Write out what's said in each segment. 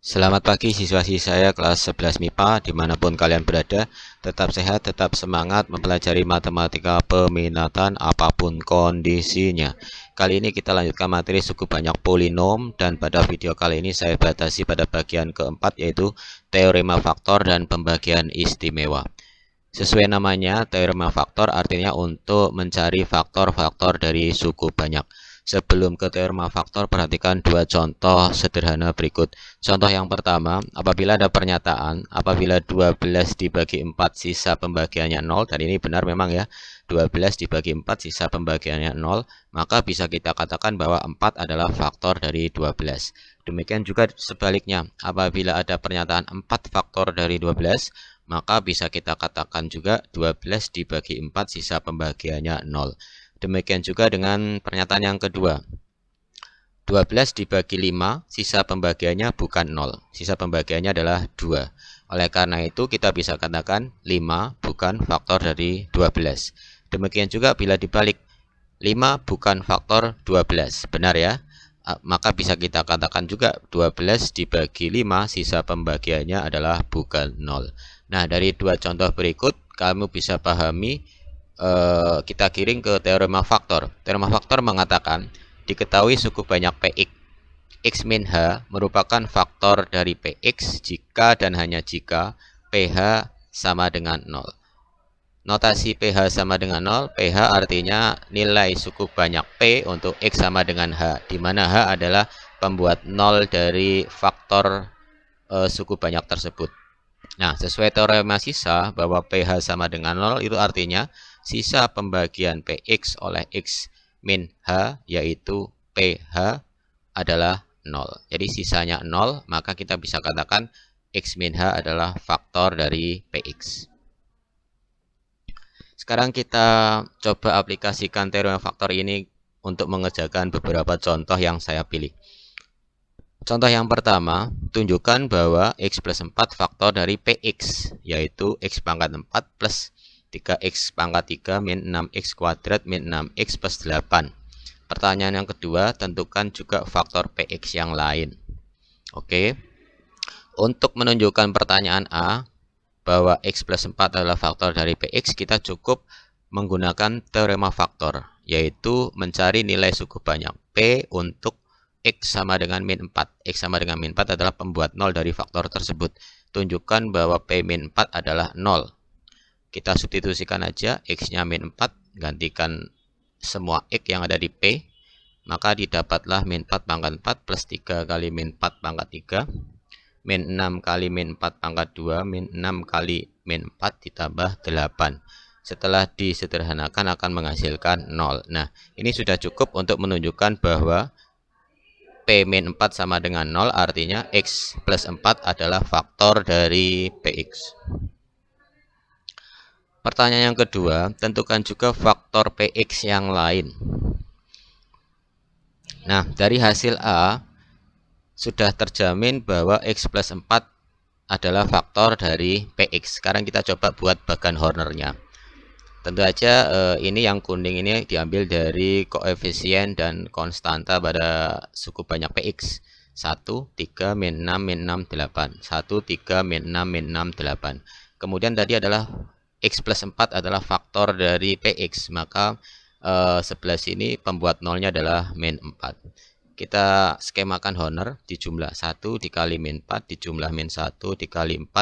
Selamat pagi siswa-siswa saya kelas 11 MIPA dimanapun kalian berada. Tetap sehat, tetap semangat mempelajari matematika peminatan apapun kondisinya. Kali ini kita lanjutkan materi suku banyak polinom, dan pada video kali ini saya batasi pada bagian keempat, yaitu teorema faktor dan pembagian istimewa. Sesuai namanya, teorema faktor artinya untuk mencari faktor-faktor dari suku banyak. Sebelum ke teorema faktor, perhatikan dua contoh sederhana berikut. Contoh yang pertama, apabila ada pernyataan, apabila 12 dibagi 4 sisa pembagiannya 0, dan ini benar memang ya, 12 dibagi 4 sisa pembagiannya 0, maka bisa kita katakan bahwa 4 adalah faktor dari 12. Demikian juga sebaliknya, apabila ada pernyataan 4 faktor dari 12, maka bisa kita katakan juga 12 dibagi 4 sisa pembagiannya 0. Demikian juga dengan pernyataan yang kedua. 12 dibagi 5, sisa pembagiannya bukan 0. Sisa pembagiannya adalah 2. Oleh karena itu kita bisa katakan 5 bukan faktor dari 12. Demikian juga bila dibalik, 5 bukan faktor 12. Benar ya? Maka bisa kita katakan juga 12 dibagi 5, sisa pembagiannya adalah bukan 0. Nah, dari dua contoh berikut kamu bisa pahami. Kita giring ke teorema faktor. Teorema faktor mengatakan diketahui suku banyak Px, x min h merupakan faktor dari Px jika dan hanya jika pH sama dengan 0. Notasi pH sama dengan 0, pH artinya nilai suku banyak P untuk x sama dengan h, di mana h adalah pembuat 0 dari faktor suku banyak tersebut. Nah, sesuai teorema sisa bahwa pH sama dengan 0, itu artinya sisa pembagian Px oleh x min h, yaitu pH adalah 0. Jadi sisanya 0, maka kita bisa katakan x min h adalah faktor dari Px. Sekarang kita coba aplikasikan teorema faktor ini untuk mengerjakan beberapa contoh yang saya pilih. Contoh yang pertama, tunjukkan bahwa x plus 4 faktor dari Px, yaitu x pangkat 4 plus 3x pangkat 3 min 6x kuadrat min 6x plus 8. Pertanyaan yang kedua, tentukan juga faktor Px yang lain. Oke. Untuk menunjukkan pertanyaan A, bahwa x plus 4 adalah faktor dari Px, kita cukup menggunakan teorema faktor, yaitu mencari nilai suku banyak P untuk x sama dengan min 4. X sama dengan min 4 adalah pembuat 0 dari faktor tersebut. Tunjukkan bahwa P min 4 adalah 0. Kita substitusikan aja x-nya min 4, gantikan semua x yang ada di P, maka didapatlah min 4 pangkat 4 plus 3 kali min 4 pangkat 3, min 6 kali min 4 pangkat 2, min 6 kali min 4 ditambah 8. Setelah disederhanakan akan menghasilkan 0. Nah, ini sudah cukup untuk menunjukkan bahwa P min 4 sama dengan 0, artinya x plus 4 adalah faktor dari Px. Pertanyaan yang kedua, tentukan juga faktor Px yang lain. Nah, dari hasil A sudah terjamin bahwa x plus 4 adalah faktor dari Px. Sekarang kita coba buat bagan Hornernya. Tentu saja ini yang kuning ini diambil dari koefisien dan konstanta pada suku banyak Px. 1, 3, min 6, min 6, 8. 1, 3, min 6, min 6, 8. Kemudian tadi adalah x plus 4 adalah faktor dari Px. Maka sebelah sini pembuat nolnya adalah min 4. Kita skemakan Horner, dijumlah 1 dikali min 4, dijumlah min 1 dikali 4,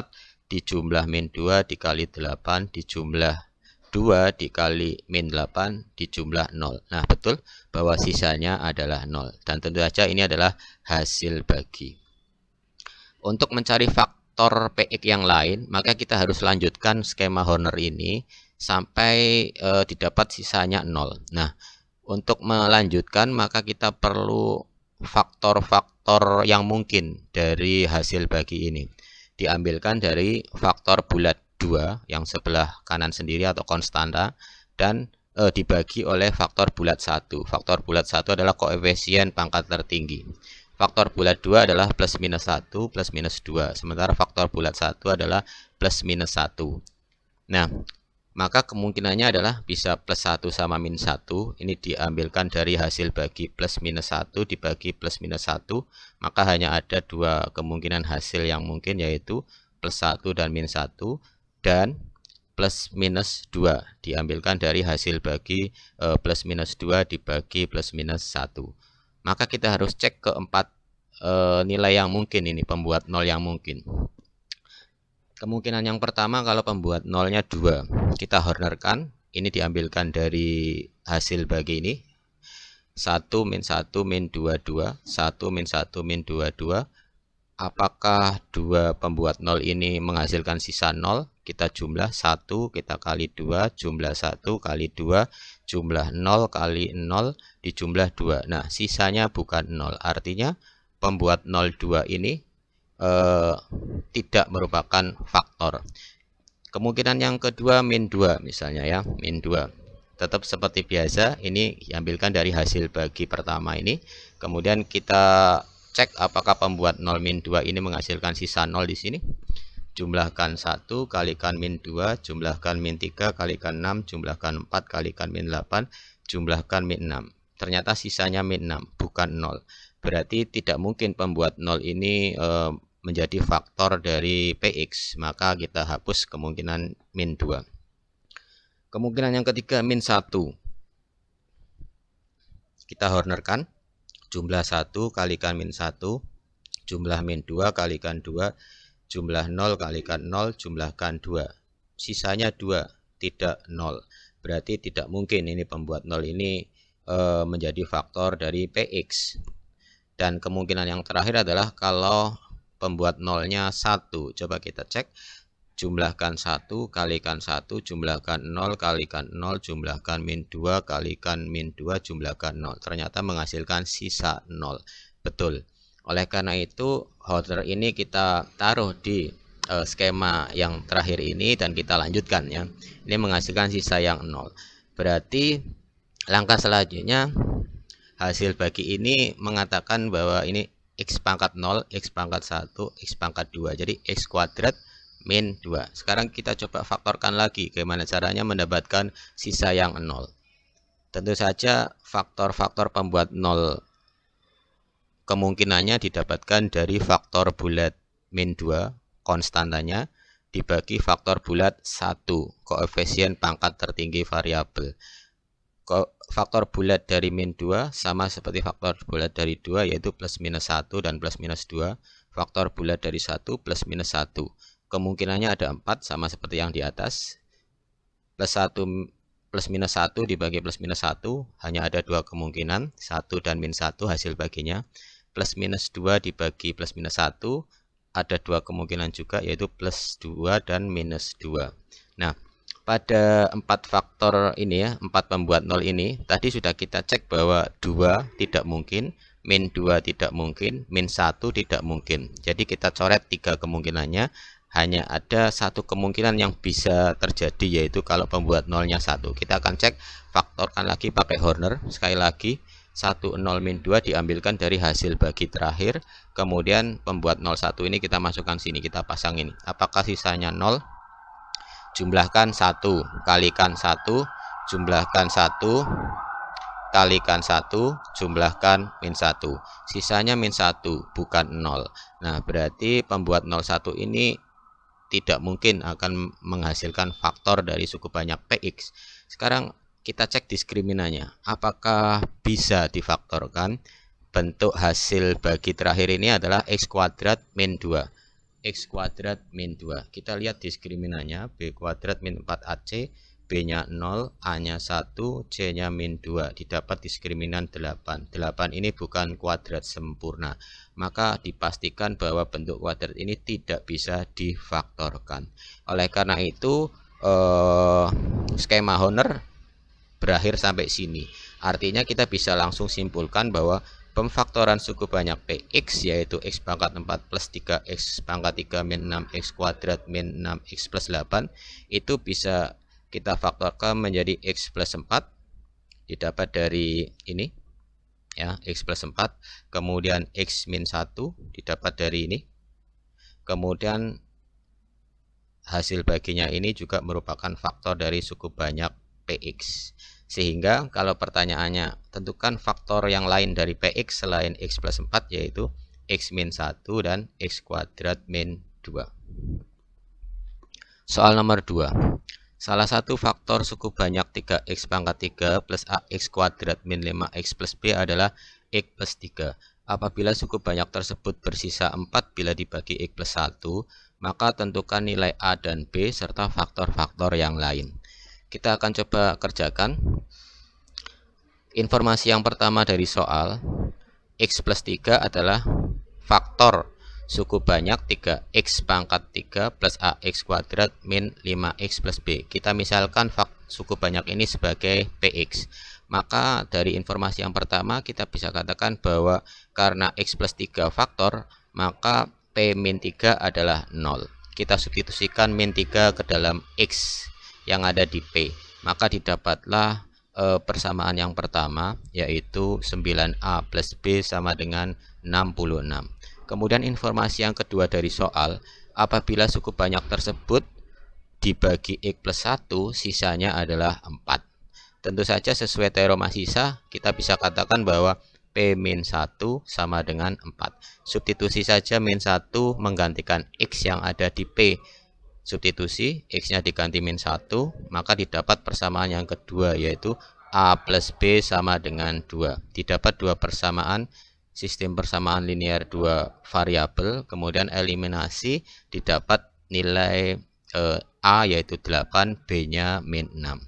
dijumlah min 2 dikali 8, dijumlah 2 dikali min 8 dijumlah 0. Nah, betul bahwa sisanya adalah 0. Dan tentu saja ini adalah hasil bagi. Untuk mencari faktor Px yang lain, maka kita harus lanjutkan skema Horner ini sampai didapat sisanya 0. Nah, untuk melanjutkan maka kita perlu faktor-faktor yang mungkin dari hasil bagi ini. Diambilkan dari faktor bulat 2 yang sebelah kanan sendiri atau konstanta, dan dibagi oleh faktor bulat 1. Faktor bulat 1 adalah koefisien pangkat tertinggi. Faktor bulat 2 adalah plus minus 1 plus minus 2. Sementara faktor bulat 1 adalah plus minus 1. Nah, maka kemungkinannya adalah bisa plus 1 sama min 1. Ini diambilkan dari hasil bagi plus minus 1 dibagi plus minus 1. Maka hanya ada dua kemungkinan hasil yang mungkin, yaitu plus 1 dan min 1. Dan plus minus 2 diambilkan dari hasil bagi plus minus 2 dibagi plus minus 1. Maka kita harus cek keempat nilai yang mungkin ini, pembuat nol yang mungkin. Kemungkinan yang pertama, kalau pembuat nolnya 2, kita hornerkan. Ini diambilkan dari hasil bagi ini. 1 min 1 min 2, 2. 1 min 1 min 2, 2. Apakah dua pembuat nol ini menghasilkan sisa 0? Kita jumlah 1, kita kali 2, jumlah 1 kali 2, jumlah 0 kali 0, dijumlah 2. Nah, sisanya bukan 0. Artinya pembuat 0, 2 ini tidak merupakan faktor. Kemungkinan yang kedua min 2 misalnya ya, min 2. Tetap seperti biasa, ini diambilkan dari hasil bagi pertama ini. Kemudian kita cek apakah pembuat 0 min 2 ini menghasilkan sisa 0 di sini. Jumlahkan 1 kalikan min 2, jumlahkan min 3 kalikan 6, jumlahkan 4 kalikan min 8, jumlahkan min 6. Ternyata sisanya min 6, bukan 0. Berarti tidak mungkin pembuat 0 ini menjadi faktor dari PX, maka kita hapus kemungkinan min 2. Kemungkinan yang ketiga min 1. Kita hornerkan. Jumlah 1 kalikan min 1, jumlah min 2 kalikan 2, jumlah 0 kalikan 0, jumlahkan 2. Sisanya 2, tidak 0. Berarti tidak mungkin ini pembuat 0 ini menjadi faktor dari PX. Dan kemungkinan yang terakhir adalah kalau pembuat nolnya 1. Coba kita cek. Jumlahkan 1 kalikan 1, jumlahkan 0 kalikan 0, jumlahkan min 2 kalikan min 2, jumlahkan 0. Ternyata menghasilkan sisa 0. Betul. Oleh karena itu, order ini kita taruh di skema yang terakhir ini dan kita lanjutkan ya. Ini menghasilkan sisa yang 0. Berarti langkah selanjutnya hasil bagi ini mengatakan bahwa ini X pangkat 0, X pangkat 1, X pangkat 2. Jadi X kuadrat min 2. Sekarang kita coba faktorkan lagi. Bagaimana caranya mendapatkan sisa yang 0. Tentu saja faktor-faktor pembuat 0 kemungkinannya didapatkan dari faktor bulat min 2, konstantanya, dibagi faktor bulat 1, koefisien pangkat tertinggi variabel. Faktor bulat dari min 2 sama seperti faktor bulat dari 2, yaitu plus minus 1 dan plus minus 2. Faktor bulat dari 1 plus minus 1. Kemungkinannya ada 4 sama seperti yang di atas. Plus 1 plus minus 1 dibagi plus minus 1 hanya ada dua kemungkinan, 1 dan min 1 hasil baginya. Plus minus 2 dibagi plus minus 1 ada dua kemungkinan juga, yaitu plus 2 dan minus 2. Nah, pada 4 faktor ini ya, 4 pembuat 0 ini, tadi sudah kita cek bahwa 2 tidak mungkin, min 2 tidak mungkin, min 1 tidak mungkin. Jadi kita coret 3 kemungkinannya, hanya ada satu kemungkinan yang bisa terjadi, yaitu kalau pembuat 0-nya 1. Kita akan cek, faktorkan lagi pakai Horner. Sekali lagi, 1, 0, min 2 diambilkan dari hasil bagi terakhir. Kemudian pembuat 01 ini kita masukkan sini, kita pasang ini. Apakah sisanya 0? Jumlahkan 1 kalikan 1, jumlahkan 1 kalikan 1, jumlahkan min 1. Sisanya min 1, bukan 0. Nah, berarti pembuat 01 ini tidak mungkin akan menghasilkan faktor dari suku banyak PX. Sekarang kita cek diskriminannya. Apakah bisa difaktorkan? Bentuk hasil bagi terakhir ini adalah X kuadrat min 2. X kuadrat min 2. Kita lihat diskriminannya, B kuadrat min 4AC, B-nya 0, A-nya 1, C-nya min 2. Didapat diskriminan 8. 8 ini bukan kuadrat sempurna. Maka dipastikan bahwa bentuk kuadrat ini tidak bisa difaktorkan. Oleh karena itu, skema Horner berakhir sampai sini. Artinya kita bisa langsung simpulkan bahwa pemfaktoran suku banyak PX, yaitu X pangkat 4 plus 3X pangkat 3 min 6X kuadrat min 6X plus 8, itu bisa kita faktorkan menjadi X plus 4, didapat dari ini ya, X plus 4, kemudian X min 1 didapat dari ini, kemudian hasil baginya ini juga merupakan faktor dari suku banyak Px. Sehingga kalau pertanyaannya tentukan faktor yang lain dari Px selain x plus 4, yaitu x min 1 dan x kuadrat min 2. Soal nomor 2. Salah satu faktor suku banyak 3x pangkat 3 plus ax kuadrat min 5x plus b adalah x plus 3. Apabila suku banyak tersebut bersisa 4 bila dibagi x plus 1, maka tentukan nilai a dan b serta faktor-faktor yang lain. Kita akan coba kerjakan. Informasi yang pertama dari soal, x plus 3 adalah faktor suku banyak 3x pangkat 3 plus ax kuadrat min 5x plus b. Kita misalkan suku banyak ini sebagai px. Maka dari informasi yang pertama kita bisa katakan bahwa karena x plus 3 faktor, maka p min 3 adalah 0. Kita substitusikan min 3 ke dalam x yang ada di p. Maka didapatlah persamaan yang pertama, yaitu 9a plus b sama dengan 66. Kemudian informasi yang kedua dari soal, apabila suku banyak tersebut dibagi x plus 1, sisanya adalah 4. Tentu saja sesuai teorema sisa, kita bisa katakan bahwa P min 1 sama dengan 4. Substitusi saja min 1 menggantikan X yang ada di P. Substitusi, X-nya diganti min 1, maka didapat persamaan yang kedua, yaitu A plus B sama dengan 2. Didapat dua persamaan, sistem persamaan linear dua variabel, kemudian eliminasi, didapat nilai A yaitu 8, B-nya min 6.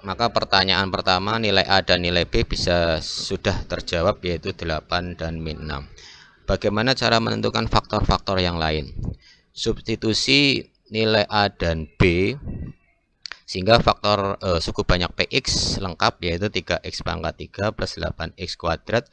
Maka pertanyaan pertama, nilai A dan nilai B sudah terjawab, yaitu 8 dan min 6. Bagaimana cara menentukan faktor-faktor yang lain? Substitusi nilai A dan B, sehingga faktor suku banyak Px lengkap, yaitu 3x pangkat 3 plus 8x kuadrat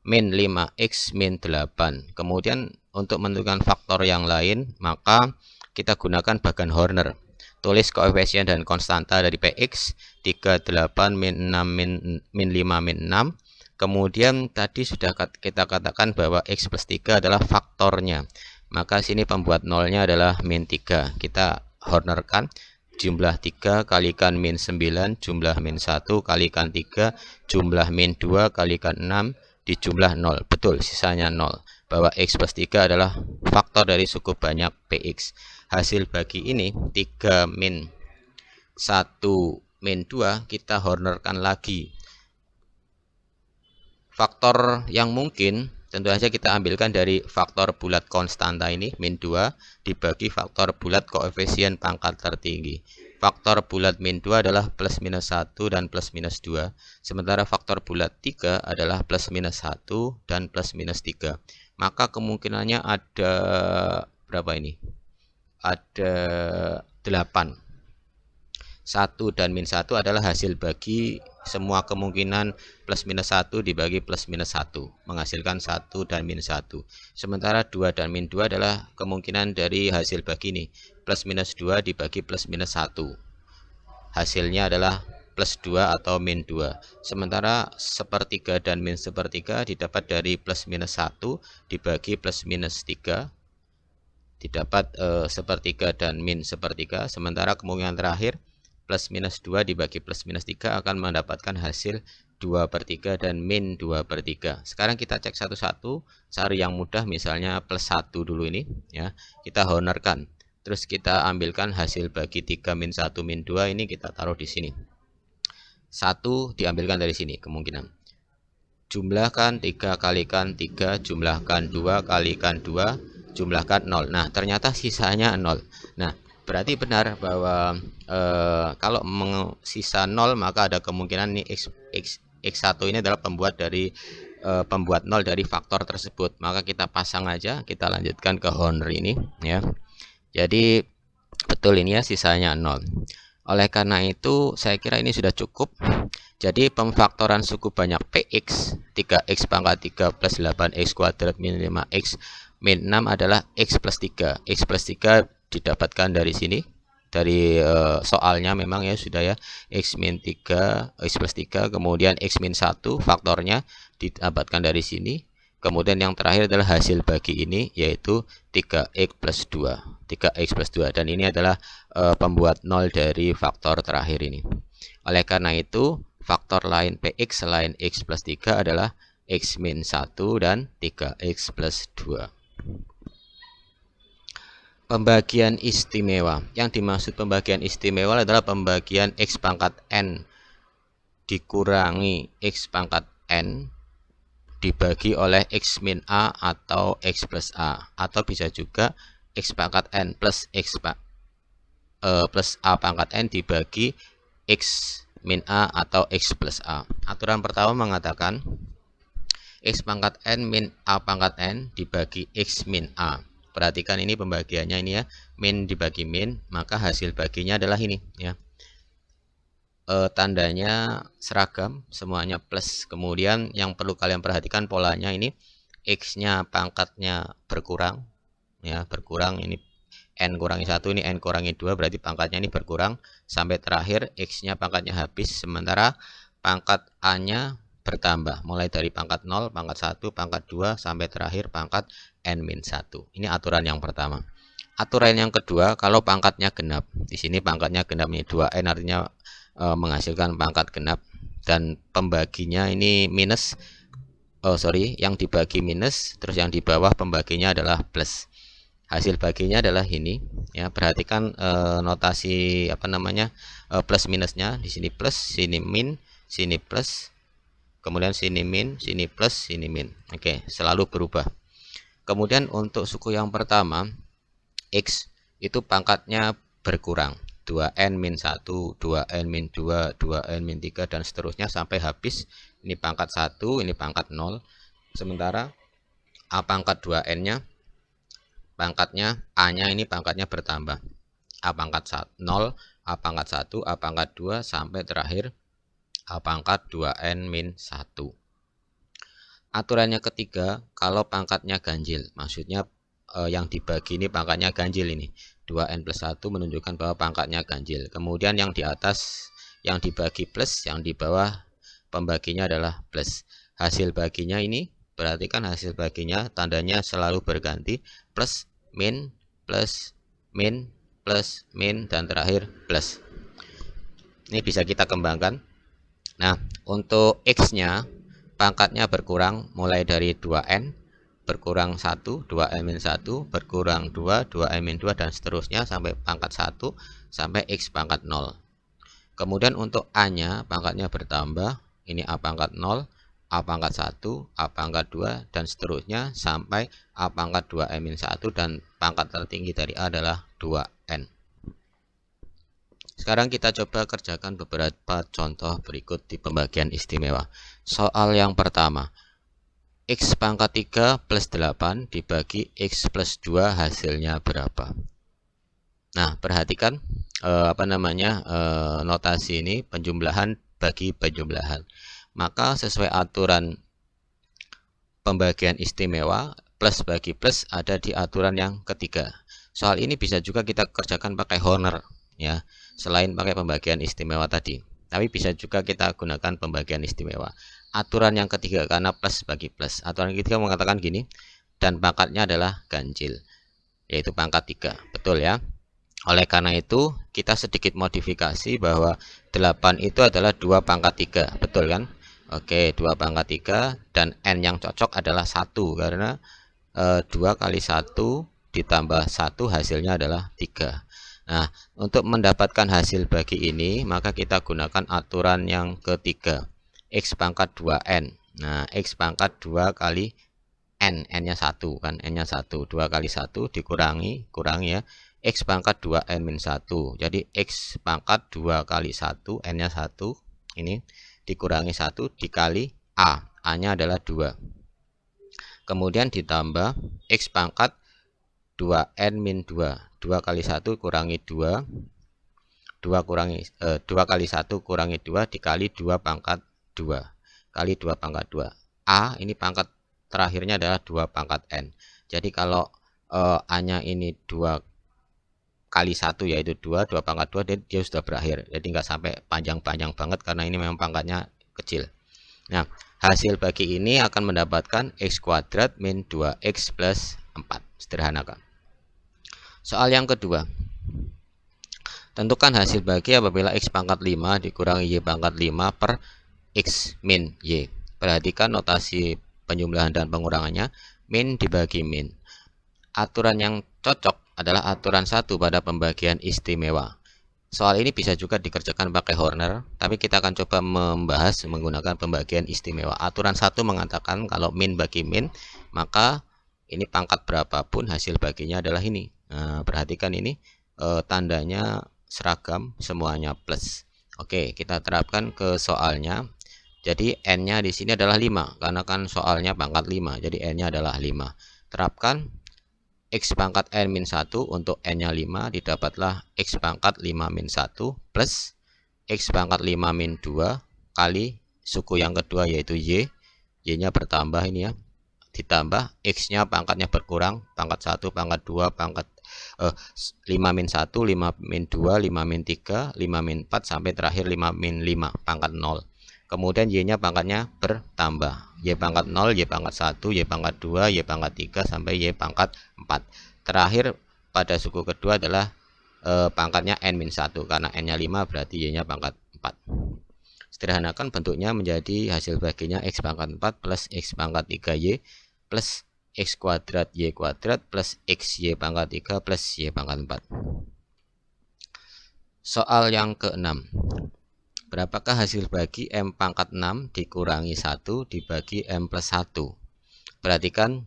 min 5x min 8. Kemudian untuk menentukan faktor yang lain, maka kita gunakan bagan Horner. Tulis koefisien dan konstanta dari Px, 38 min 6 min 5 min 6. Kemudian tadi sudah kita katakan bahwa x plus 3 adalah faktornya. Maka sini pembuat nolnya adalah min 3. Kita Hornerkan, jumlah 3 kalikan min 9, jumlah min 1 kalikan 3, jumlah min 2 kalikan 6, dijumlah 0. Betul, sisanya 0. Bahwa x plus 3 adalah faktor dari suku banyak Px. Hasil bagi ini 3 min 1 min 2 kita Hornerkan lagi. Faktor yang mungkin tentu saja kita ambilkan dari faktor bulat konstanta ini, min 2 dibagi faktor bulat koefisien pangkat tertinggi. Faktor bulat min 2 adalah plus minus 1 dan plus minus 2. Sementara faktor bulat 3 adalah plus minus 1 dan plus minus 3. Maka kemungkinannya ada berapa ini? Ada 8. 1 dan min 1 adalah hasil bagi semua kemungkinan plus minus 1 dibagi plus minus 1, menghasilkan 1 dan min 1. Sementara 2 dan min 2 adalah kemungkinan dari hasil bagi ini, plus minus 2 dibagi plus minus 1. Hasilnya adalah plus 2 atau min 2. Sementara sepertiga dan min sepertiga didapat dari plus minus 1 dibagi plus minus 3. Didapat sepertiga dan min sepertiga. Sementara kemungkinan terakhir, plus minus 2 dibagi plus minus 3 akan mendapatkan hasil 2/3 dan min 2/3. Sekarang kita cek satu-satu, cari yang mudah, misalnya plus 1 dulu ini ya. Kita Hornerkan. Terus kita ambilkan hasil bagi 3 min 1 min 2 ini kita taruh di sini. 1 diambilkan dari sini kemungkinan. Jumlahkan 3 kalikan 3, jumlahkan 2 kalikan 2, jumlahkan 0. Nah, ternyata sisanya 0. Nah, berarti benar bahwa kalau sisa 0 maka ada kemungkinan nih x1 ini adalah pembuat 0 dari faktor tersebut. Maka kita pasang aja, kita lanjutkan ke Horner ini ya. Jadi betul ini ya, sisanya 0. Oleh karena itu saya kira ini sudah cukup. Jadi pemfaktoran suku banyak Px, 3x pangkat 3 plus 8x kuadrat min 5x min 6 adalah x plus 3. X plus 3 didapatkan dari sini, dari soalnya memang ya sudah ya, x min 3, x plus 3, kemudian x min 1 faktornya didapatkan dari sini, kemudian yang terakhir adalah hasil bagi ini, yaitu 3x plus 2. 3x plus 2, dan ini adalah pembuat 0 dari faktor terakhir ini. Oleh karena itu faktor lain px selain x plus 3 adalah x min 1 dan 3x plus 2. Pembagian istimewa. Yang dimaksud pembagian istimewa adalah pembagian x pangkat n dikurangi x pangkat n dibagi oleh x min a atau x plus a, atau bisa juga x pangkat n plus plus a pangkat n dibagi x min a atau x plus a. Aturan pertama mengatakan x pangkat n min a pangkat n dibagi x min a. Perhatikan ini pembagiannya ini ya, min dibagi min, maka hasil baginya adalah ini ya. Tandanya seragam, semuanya plus. Kemudian yang perlu kalian perhatikan polanya ini, x-nya pangkatnya berkurang ya, berkurang, ini n kurangi 1, ini n kurangi 2, berarti pangkatnya ini berkurang sampai terakhir x-nya pangkatnya habis, sementara pangkat a-nya bertambah mulai dari pangkat 0, pangkat 1, pangkat 2 sampai terakhir pangkat n-1. Ini aturan yang pertama. Aturan yang kedua, kalau pangkatnya genap, di sini pangkatnya genap ini 2n artinya menghasilkan pangkat genap, dan pembaginya ini minus, yang dibagi minus, terus yang di bawah pembaginya adalah plus. Hasil baginya adalah ini ya. Perhatikan notasi plus minusnya, di sini plus, sini min, sini plus, kemudian sini min, sini plus, sini min. Oke, selalu berubah. Kemudian untuk suku yang pertama, x itu pangkatnya berkurang, 2n min 1, 2n min 2, 2n min 3, dan seterusnya sampai habis. Ini pangkat 1, ini pangkat 0. Sementara a pangkat 2n nya pangkatnya, a nya ini pangkatnya bertambah, a pangkat 0, a pangkat 1, a pangkat 2, sampai terakhir a pangkat 2n min 1. Aturannya ketiga, kalau pangkatnya ganjil, maksudnya yang dibagi ini pangkatnya ganjil, ini 2n plus 1 menunjukkan bahwa pangkatnya ganjil. Kemudian yang di atas yang dibagi plus, yang di bawah pembaginya adalah plus. Hasil baginya ini, perhatikan hasil baginya tandanya selalu berganti, plus min, plus min, plus min, dan terakhir plus. Ini bisa kita kembangkan. Nah, untuk x-nya pangkatnya berkurang mulai dari 2n, berkurang 1, 2n min 1, berkurang 2, 2n min 2, dan seterusnya sampai pangkat 1 sampai x pangkat 0. Kemudian untuk a-nya pangkatnya bertambah, ini a pangkat 0, a pangkat 1, a pangkat 2, dan seterusnya sampai a pangkat 2n min 1, dan pangkat tertinggi dari a adalah 2n. Sekarang kita coba kerjakan beberapa contoh berikut di pembagian istimewa. Soal yang pertama, x pangkat 3 plus 8 dibagi x plus 2 hasilnya berapa? Nah, perhatikan notasi ini penjumlahan bagi penjumlahan. Maka sesuai aturan pembagian istimewa, plus bagi plus ada di aturan yang ketiga. Soal ini bisa juga kita kerjakan pakai Horner ya, selain pakai pembagian istimewa tadi, tapi bisa juga kita gunakan pembagian istimewa. Aturan yang ketiga, karena plus bagi plus, aturan yang ketiga mengatakan gini, dan pangkatnya adalah ganjil, yaitu pangkat 3, betul ya. Oleh karena itu kita sedikit modifikasi bahwa 8 itu adalah 2 pangkat 3, betul kan? Oke, 2 pangkat 3, dan n yang cocok adalah 1, karena 2 kali 1 ditambah 1 hasilnya adalah 3. Nah, untuk mendapatkan hasil bagi ini, maka kita gunakan aturan yang ketiga, x pangkat 2n. Nah, x pangkat 2 kali n, n-nya 1 kan, n-nya 1, 2 kali 1 kurangi ya, x pangkat 2n min 1. Jadi x pangkat 2 kali 1, n-nya 1, ini dikurangi 1 dikali a, a-nya adalah 2. Kemudian ditambah x pangkat 2n min 2, 2 kali 1 kurangi 2, 2 kali 1 kurangi 2 dikali 2 pangkat 2 kali 2 pangkat 2. A ini pangkat terakhirnya adalah 2 pangkat n. Jadi kalau a-nya ini 2 kali 1 yaitu 2 pangkat 2, dia sudah berakhir. Jadi nggak sampai panjang-panjang banget karena ini memang pangkatnya kecil. Nah, hasil bagi ini akan mendapatkan x kuadrat min 2x plus 4. Sederhanakan. Soal yang kedua. Tentukan hasil bagi apabila X pangkat 5 dikurangi Y pangkat 5 per X min Y. Perhatikan notasi penjumlahan dan pengurangannya. Min dibagi min. Aturan yang cocok adalah aturan 1 pada pembagian istimewa. Soal ini bisa juga dikerjakan pakai Horner, tapi kita akan coba membahas menggunakan pembagian istimewa. Aturan 1 mengatakan kalau min bagi min, maka ini pangkat berapapun hasil baginya adalah ini. Nah, perhatikan ini tandanya seragam, semuanya plus. Oke, kita terapkan ke soalnya. Jadi n-nya di sini adalah 5 karena kan soalnya pangkat 5. Jadi n-nya adalah 5. Terapkan X pangkat n min 1 untuk n-nya 5, didapatlah X pangkat 5 min 1 plus X pangkat 5 min 2 kali suku yang kedua yaitu Y. Y-nya bertambah ini ya. Ditambah X-nya pangkatnya berkurang, pangkat 1, pangkat 2, pangkat 5 min 1, 5 min 2, 5 min 3, 5 min 4, sampai terakhir 5 min 5, pangkat 0. Kemudian Y-nya pangkatnya bertambah, Y pangkat 0, Y pangkat 1, Y pangkat 2, Y pangkat 3, sampai Y pangkat 4. Terakhir pada suku kedua adalah pangkatnya N min 1, karena N-nya 5 berarti Y-nya pangkat 4. Sederhanakan bentuknya menjadi hasil baginya X pangkat 4 plus X pangkat 3Y plus X kuadrat Y kuadrat plus X Y pangkat 3 plus Y pangkat 4. Soal yang ke-6. Berapakah hasil bagi M pangkat 6 dikurangi 1 dibagi M plus 1? Perhatikan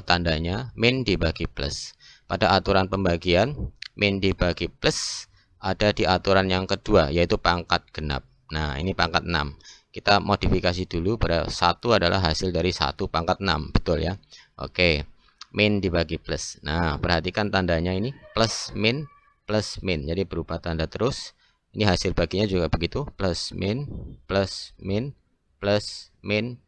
tandanya min dibagi plus. Pada aturan pembagian, min dibagi plus ada di aturan yang kedua, yaitu pangkat genap. Nah, ini pangkat 6. Kita modifikasi dulu pada 1 adalah hasil dari 1 pangkat 6, betul ya. Oke, min dibagi plus. Nah, perhatikan tandanya ini plus min, jadi berubah tanda terus. Ini hasil baginya juga begitu, plus min, plus min, plus min.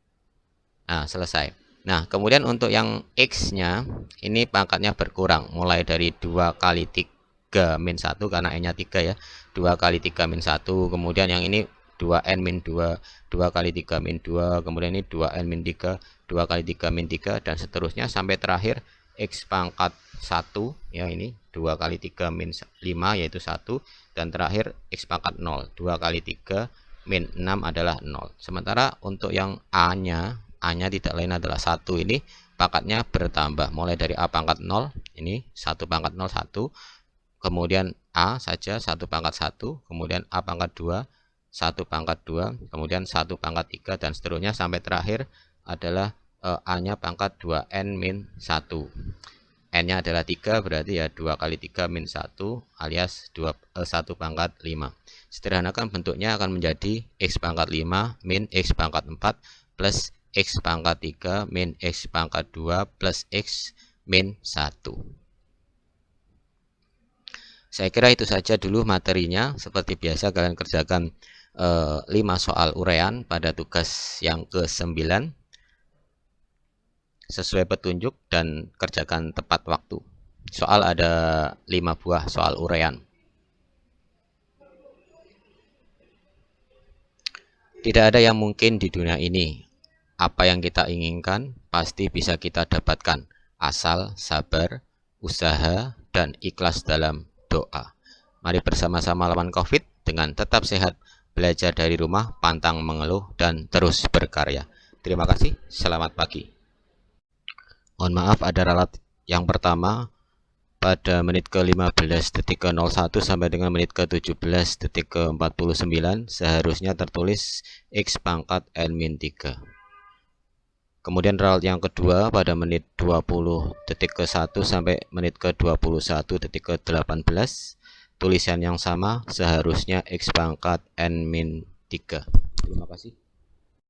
Nah, selesai. Nah, kemudian untuk yang X-nya, ini pangkatnya berkurang, mulai dari 2 kali 3 min 1, karena N-nya 3 ya. 2 kali 3 min 1, kemudian yang ini 2n min 2, 2 kali 3 min 2, kemudian ini 2n min 3, 2 kali 3 min 3, dan seterusnya sampai terakhir X pangkat 1 ya, ini 2 kali 3 min 5 yaitu 1, dan terakhir X pangkat 0, 2 kali 3 min 6 adalah 0. Sementara untuk yang A-nya tidak lain adalah 1, ini pangkatnya bertambah mulai dari A pangkat 0, ini 1 pangkat 0 1, kemudian A saja 1 pangkat 1, kemudian A pangkat 2, 1 pangkat 2, kemudian 1 pangkat 3, dan seterusnya sampai terakhir adalah A-nya pangkat 2n min 1. N-nya adalah 3, berarti ya 2 kali 3 min 1 alias 1 pangkat 5. Sederhanakan bentuknya akan menjadi X pangkat 5 min X pangkat 4 plus X pangkat 3 min X pangkat 2 plus X min 1. Saya kira itu saja dulu materinya. Seperti biasa kalian kerjakan 5 soal uraian pada tugas yang ke-9 sesuai petunjuk dan kerjakan tepat waktu. Soal ada 5 buah soal uraian. Tidak ada yang mungkin di dunia ini. Apa yang kita inginkan pasti bisa kita dapatkan, asal sabar, usaha, dan ikhlas dalam doa. Mari bersama-sama lawan COVID dengan tetap sehat, belajar dari rumah, pantang mengeluh, dan terus berkarya. Terima kasih, selamat pagi. Mohon maaf, ada ralat yang pertama pada menit ke-15 detik ke-01 sampai dengan menit ke-17 detik ke-49 seharusnya tertulis X pangkat N min 3. Kemudian ralat yang kedua pada menit 20 detik ke-1 sampai menit ke-21 detik ke-18 tulisan yang sama seharusnya X pangkat N min 3. Terima kasih.